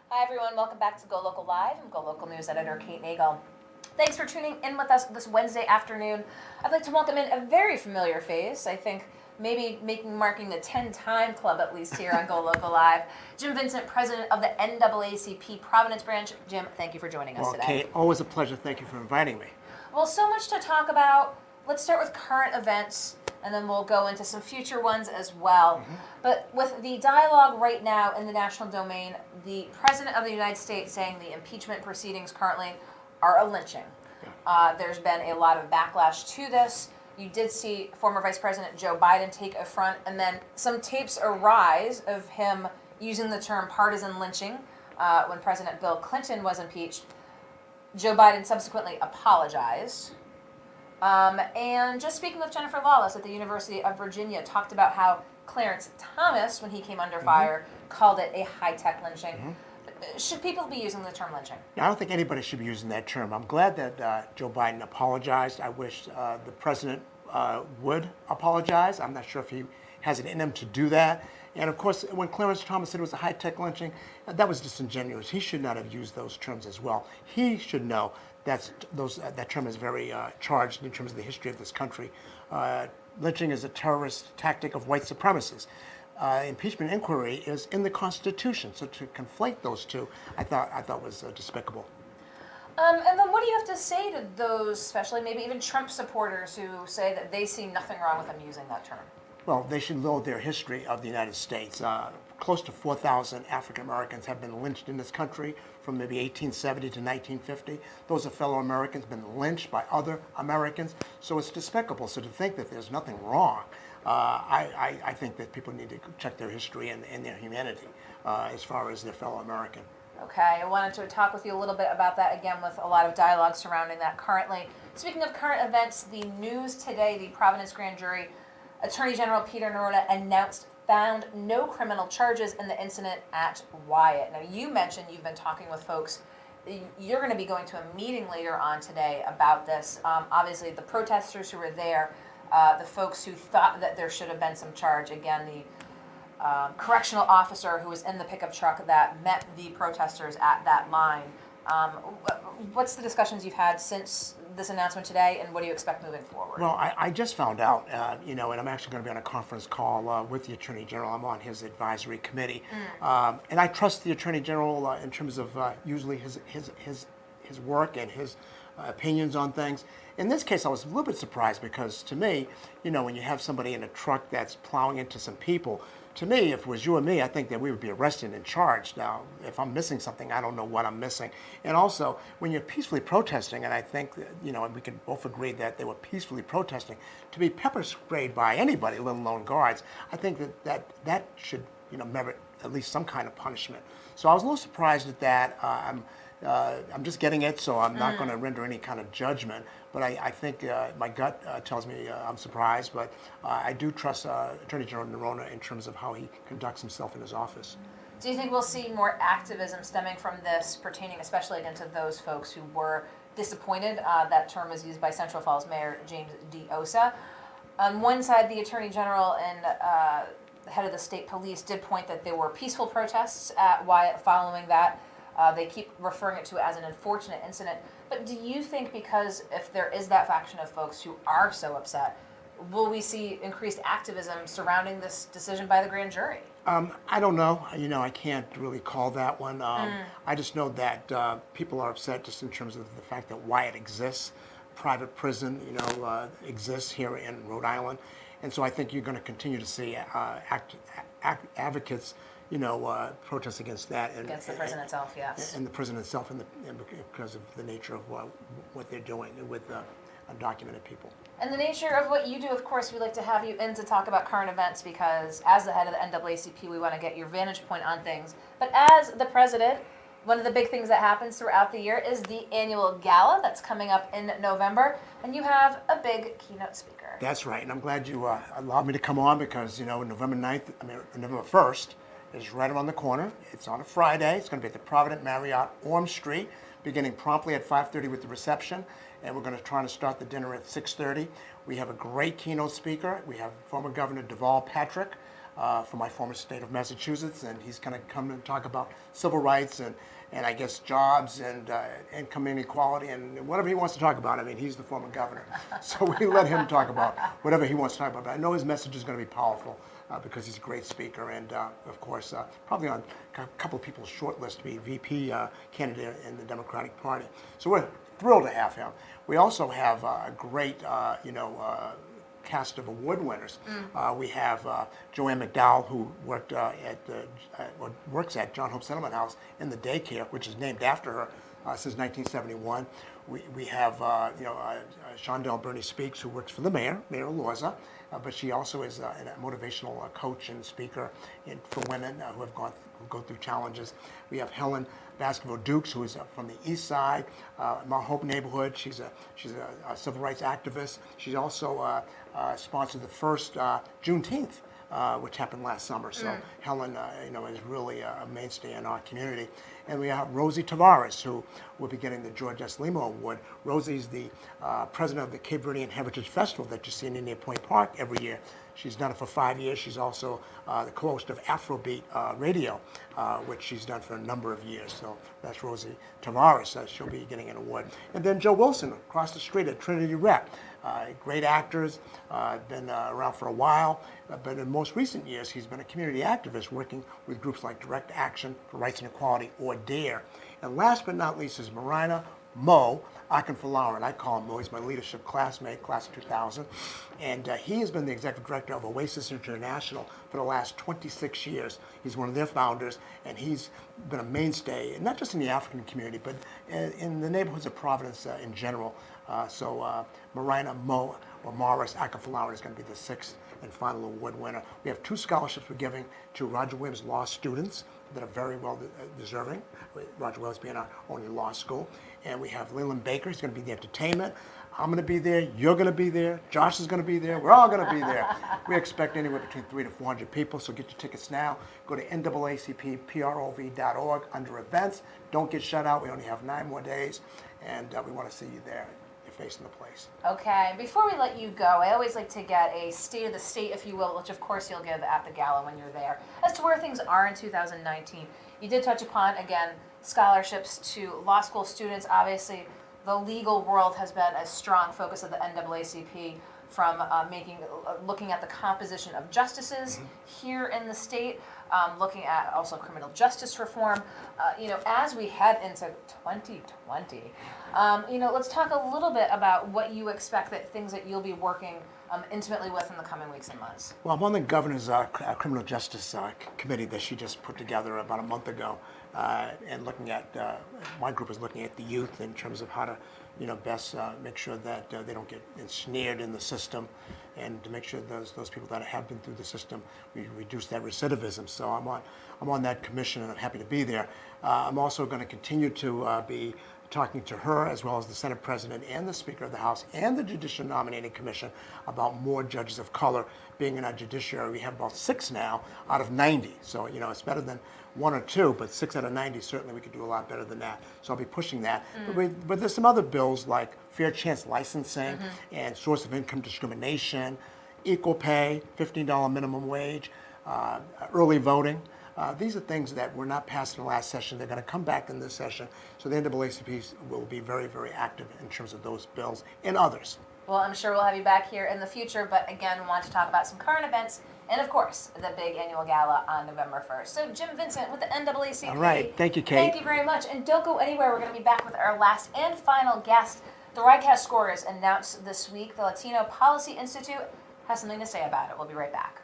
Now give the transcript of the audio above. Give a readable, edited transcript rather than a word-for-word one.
Hi everyone, welcome back to Go Local Live. I'm Go Local News Editor Kate Nagel. Thanks for tuning in with us this Wednesday afternoon. I'd like to welcome in a very familiar face. I think maybe marking the 10-time club at least here on Go Local Live. Jim Vincent, president of the NAACP Providence branch. Jim, thank you for joining us today. Kate, always a pleasure. Thank you for inviting me. Well, so much to talk about. Let's start with current events, and then we'll go into some future ones as well. But with the dialogue right now in the national domain, the President of the United States saying the impeachment proceedings currently are a lynching. There's been a lot of backlash to this. You did see former Vice President Joe Biden take a front, and then some tapes arise of him using the term partisan lynching when President Bill Clinton was impeached. Joe Biden subsequently apologized. And just speaking with Jennifer Lawless at the University of Virginia, talked about how Clarence Thomas, when he came under fire, called it a high-tech lynching. Should people be using the term lynching? I don't think anybody should be using that term. I'm glad that Joe Biden apologized. I wish the president would apologize. I'm not sure if he has it in him to do that. And of course, when Clarence Thomas said it was a high-tech lynching, that was disingenuous. He should not have used those terms as well. He should know that term is very charged in terms of the history of this country. Lynching is a terrorist tactic of white supremacists. Impeachment inquiry is in the Constitution, so to conflate those two, I thought was despicable. And then what do you have to say to those, especially maybe even Trump supporters who say that they see nothing wrong with him using that term? Well, they should know their history of the United States. Close to 4,000 African Americans have been lynched in this country from maybe 1870 to 1950. Those are fellow Americans been lynched by other Americans, so it's despicable. So to think that there's nothing wrong, I think that people need to check their history and their humanity as far as their fellow American. Okay, I wanted to talk with you a little bit about that again with a lot of dialogue surrounding that currently. Speaking of current events, the news today, the Providence grand jury, Attorney General Peter Neronha found no criminal charges in the incident at Wyatt. Now, you mentioned you've been talking with folks. You're going to be going to a meeting later on today about this. Obviously, the protesters who were there, the folks who thought that there should have been some charge, again, the correctional officer who was in the pickup truck that met the protesters at that line. What's the discussions you've had since this announcement today, and what do you expect moving forward? Well, I just found out, and I'm actually going to be on a conference call with the Attorney General. I'm on his advisory committee, and I trust the Attorney General in terms of usually his work and his opinions on things. In this case, I was a little bit surprised because to me, when you have somebody in a truck that's plowing into some people, to me, if it was you and me, I think that we would be arrested and charged. Now, if I'm missing something, I don't know what I'm missing. And also, when you're peacefully protesting, and I think that, and we can both agree that they were peacefully protesting, to be pepper sprayed by anybody, let alone guards, I think that should, merit at least some kind of punishment. So I was a little surprised at that. I'm just getting it, so I'm not going to render any kind of judgment. But I think my gut tells me I'm surprised, but I do trust Attorney General Neronha in terms of how he conducts himself in his office. Do you think we'll see more activism stemming from this, pertaining especially again to those folks who were disappointed? That term was used by Central Falls Mayor James D'Osa. On one side, the Attorney General and the head of the state police did point that there were peaceful protests at Wyatt following that. They keep referring it to as an unfortunate incident. But do you think, because if there is that faction of folks who are so upset, will we see increased activism surrounding this decision by the grand jury? I don't know. I can't really call that one. I just know that people are upset just in terms of the fact that Wyatt exists. Private prison, exists here in Rhode Island. And so I think you're going to continue to see advocates protest against that. Against the prison itself, yes. And the prison itself, and because of the nature of what they're doing with undocumented people. And the nature of what you do, of course, we like to have you in to talk about current events because as the head of the NAACP, we want to get your vantage point on things. But as the president, one of the big things that happens throughout the year is the annual gala that's coming up in November, and you have a big keynote speaker. That's right, and I'm glad you allowed me to come on because, November 1st, is right around the corner. It's on a Friday. It's going to be at the Provident Marriott, Orm Street, beginning promptly at 5:30 with the reception. And we're going to try to start the dinner at 6:30. We have a great keynote speaker. We have former Governor Deval Patrick. from my former state of Massachusetts, and he's going to come and talk about civil rights and I guess jobs and income inequality and whatever he wants to talk about. I mean, he's the former governor, so we let him talk about whatever he wants to talk about. But I know his message is going to be powerful because he's a great speaker, and of course, probably on a couple of people's short list to be VP candidate in the Democratic Party. So we're thrilled to have him. We also have a great, cast of award winners. We have Joanne McDowell, who worked works at John Hope Settlement House in the daycare, which is named after her since 1971. We have Shondell Bernie Speaks, who works for the mayor, Mayor Lorza, but she also is a motivational coach and speaker for women who go through challenges. We have Helen Baskerville Dukes, who is from the East Side, Mount Hope neighborhood. She's a civil rights activist. She's also sponsored the first Juneteenth, which happened last summer. So Helen, is really a mainstay in our community. And we have Rosie Tavares, who will be getting the George S. Limo Award. Rosie's the president of the Cape Verdean Heritage Festival that you see in Indian Point Park every year. She's done it for 5 years. She's also the co-host of Afrobeat Radio, which she's done for a number of years. So that's Rosie Tavares. She'll be getting an award. And then Joe Wilson, across the street at Trinity Rep. Great actors, been around for a while, but in most recent years, he's been a community activist working with groups like Direct Action for Rights and Equality, or DARE. And last but not least is Marina Mo Akinfalawa, and I call him Mo. He's my leadership classmate, class of 2000, and he has been the executive director of Oasis International for the last 26 years. He's one of their founders, and he's been a mainstay, not just in the African community, but in the neighborhoods of Providence in general. So Marina Mo, or Morris Akinfalawa, is going to be the 6th and final award winner. We have 2 scholarships we're giving to Roger Williams Law students that are very well deserving, Roger Williams being our only law school. And we have Leland Baker, he's going to be the entertainment. I'm going to be there, you're going to be there, Josh is going to be there, we're all going to be there. We expect anywhere between 300 to 400 people, so get your tickets now. Go to NAACPPROV.org under events. Don't get shut out, we only have 9 more days, and we want to see you there. Facing the place. Okay, before we let you go, I always like to get a state of the state, if you will, which of course you'll give at the gala when you're there, as to where things are in 2019. You did touch upon, again, scholarships to law school students. Obviously, the legal world has been a strong focus of the NAACP, from looking at the composition of justices here in the state, looking at also criminal justice reform. As we head into 2020, let's talk a little bit about what you expect, that things that you'll be working intimately with in the coming weeks and months. Well, I'm on the governor's criminal justice committee that she just put together about a month ago, and looking at my group is looking at the youth in terms of how to best make sure that they don't get ensnared in the system, and to make sure those people that have been through the system, we reduce that recidivism. So I'm on that commission, and I'm happy to be there. I'm also going to continue to be talking to her, as well as the Senate President and the Speaker of the House and the Judicial Nominating Commission, about more judges of color being in our judiciary. We have about 6 now out of 90. So, it's better than 1 or 2, but 6 out of 90, certainly we could do a lot better than that. So I'll be pushing that. But there's some other bills like fair chance licensing and source of income discrimination, equal pay, $15 minimum wage, early voting. These are things that were not passed in the last session. They're going to come back in this session. So the NAACP will be very, very active in terms of those bills and others. Well, I'm sure we'll have you back here in the future, but again, we want to talk about some current events and, of course, the big annual gala on November 1st. So, Jim Vincent with the NAACP. All right. Thank you, Kate. Thank you very much. And don't go anywhere. We're going to be back with our last and final guest. The RICAS scores announced this week. The Latino Policy Institute has something to say about it. We'll be right back.